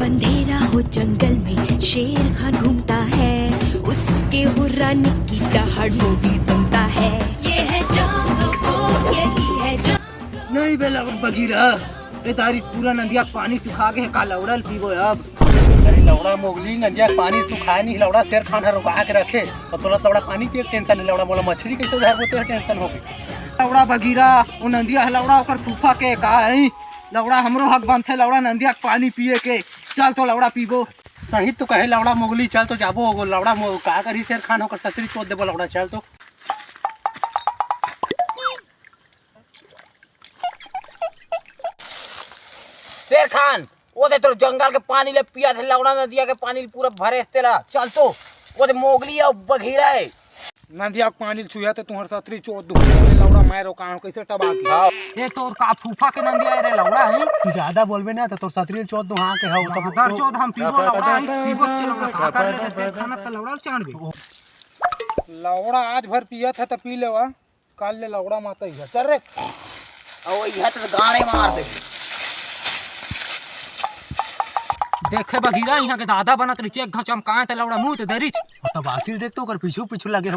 अंधेरा हो जंगल में शेर खान घूमता है, उसके हुर्राने की दहाड़ वो भी सुनता है। ये है जंगल, यही है जंगल। नहीं बेला बगीरा, ये तारी पूरा नदिया पानी सुखा के का लौड़ा पीबो अब। अरे लौड़ा मोगली नदिया पानी सुखाए नहीं, लौड़ा शेर खान रुका के रखे और थोड़ा लौड़ा पानी पिए टेंशन नहीं। लौड़ा बोला मछली कैसे उधार होते हैं टेंशन हो गई। लौड़ा बगीरा वो नदिया लौड़ा ओकर फूफा के का है, लौड़ा हमरो हक बनथे लौड़ा नदिया पानी पिए के। चल तो लौड़ा पीबो। सही तो कहे लौड़ा मोगली, चल तो जाबो हो लौड़ा का करी शेर खान होकर सतरी चोट देबो लौड़ा। चल तो शेर खान वो दे तो जंगल के पानी ले पिया थे, लौड़ा नदिया के पानी पूरा भरे तेला। चल तो वो दे मोगली और बघीरा है नदिया के पानी छुया तो तुम्हारे सतरी चोट दो लौड़ा मारो काम कैसे टबा के। ये तो का फूफा के नदिया रे लौड़ा है। ज्यादा बोलबे ना तो सतरी चोट दो हां के हो तब दर चोट हम पीबो लौड़ा है, पीबो चल लौड़ा का कर ले से खाना त लौड़ा चाणबे। लौड़ा आज भर पिया था त पी लेवा, कल ले लौड़ा माता ही चल रे। और यह तो गाने मार दे। देखे बघीरा यहाँ के दादा बनत रही चेक घचम काहे त लौड़ा मुंह ते दरिच। तब आखिर देख तो ओकर पीछू पीछू लगे हो